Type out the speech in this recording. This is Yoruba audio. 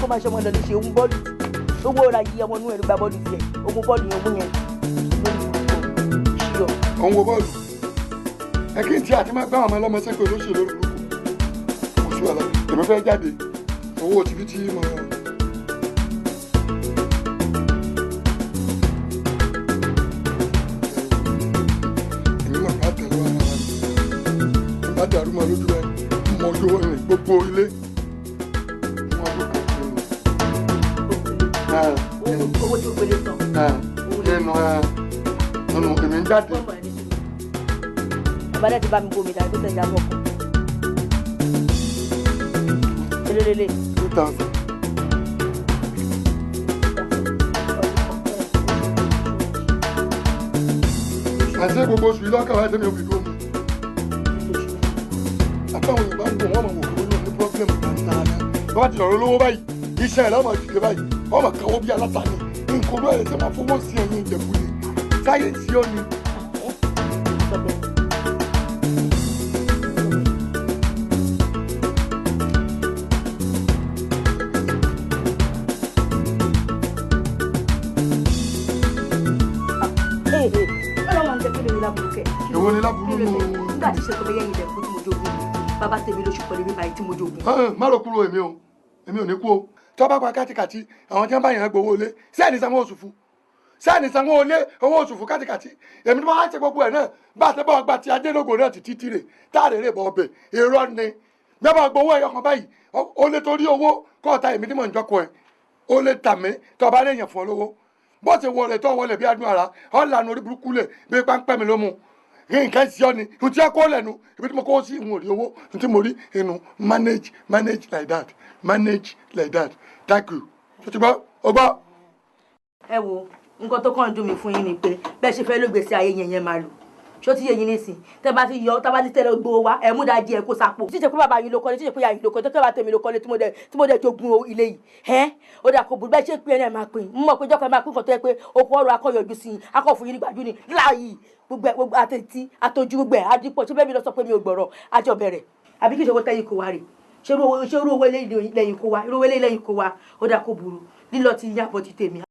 kó máa ṣe ọmọ lọ́dún ṣe ogun bọ́ọ̀lù owó ra yí ọmọ inú ẹ̀rú gba bọ́ọ̀lù tiẹ̀ ogun bọ́ọ̀lù yẹn ogun yẹn lórí ìṣíyọ. òun wo bọ́ọ̀lù ẹ kí n ti àti máa gbá àwọn ọmọ ọlọ́mọ sẹ́kọ̀ọ́ olóṣèlú olùkọ́ kò sí wàhálà èmi fẹ́ jáde owó tìbí tí mo rà. èmi máa bá tẹ̀lé wa náà bá dàrú mọ́ lójú ẹ mọ ojú rìn gbogbo ilé wọn ló kàn fún un. owó tí o gbélé tán. nínú èmi ń jáde. Bàbá ti bá mi bomi dáa tó tẹ̀lé àbọ̀ kan. Lélelele. 2000. àti gbogbo oṣù yìí lọ́kàn wáyé tẹ́lẹ̀ òbí tó mú. àtàwọn Yorùbá ń bọ̀ wọ́n mọ̀ wò kó ló ní pọ́blẹ́mù dáadáa. bàbá ti lọ́rọ̀ lówó báyìí iṣẹ́ ẹ̀ lọ́mọ ìdílé báyìí ọmọ káwọ́ bí alátàní nǹkan olú ẹ̀ ṣe máa fowó sí ẹ̀yìn ìjẹ̀bú ni sáyẹ̀nsì ó ní. èwo ni láburú nù. nígbà tí sẹ́kọ̀ọ́ bẹ́yẹ̀ yìí lẹ́kùn tí mo jogún bàbá tèmi lóṣù pẹ̀lú mi báyìí tí mo jogún. má lọ kúrò èmi ò ní kú o tó bá pa kátikàti àwọn tí wọ́n bá yàn gbowó ilé sẹ́ẹ̀ni sanwó oṣù fún owó oṣù fún kátikàti èmi tó máa ń ṣe gbogbo ẹ̀ náà bá a ṣe bá ọgbà tí adélógo náà ti títí rè táàrè rè bọ̀ ọbẹ̀ èrò ni bẹ́ẹ̀ gbowó ẹ̀yọ kan báyìí ó lè torí owó kọ́ọ̀ta èmi tí mò ń jọkọ ẹ̀ ó lè tà mí tó bá lè yàn fún ọ lówó bó ṣe wọlé tó wọlé bí adùn ara ọ̀ lànà orí burúkú lẹ̀ bí páńpẹ́ mi ló mú nǹkan sí ọ ni n tí a kó lẹ́nu ibi tí mo kó sí ìwọ̀n rí owó n tí mo rí inú manage like that thank you tó ti gbọ́ ọ gbọ́. ẹ wo nǹkan tó kàn ń dùn mí fún yín ni pé bẹ́ẹ̀ ṣe fẹ́ ló gbèsè ayé yẹn máa lò ṣó ti yé yín nísìn tẹ́ bá ti yọ tá bá ti tẹ́lẹ̀ gbowó wa ẹ̀ mú dájí ẹ̀ kó sápò. tíṣe pé bàbá yín ló kọ́lé tíṣe pé ìyá yín ló kọ́lé tó bá tẹ̀mí ló kọ́lé tí mo dẹ̀ jogun ilé yìí ẹ́ ó dà kó burú bẹ́ẹ̀ ṣe pé ẹ̀ náà máa pín in mọ̀ pé jọ́kọ̀ máa pín nǹkan tó yẹ pé okò ọ̀rọ̀ akọ́yọ̀jú sí i akọ́fún yín nígbàjú ni láàyè gbogbo àtẹ̀tí àtọ́jú gbogbo ẹ̀ adípọ̀ ṣé bẹ́ẹ̀ mi lọ sọ pé mi ò gbọ̀rọ̀ àjọ bẹ̀rẹ̀ àbí kí ìṣòwò tẹ́yìn kó wa rè ṣé irú owó lẹ́yìn kó wa ó dà kó burú lílọ ti yàbọ̀ ti tèmi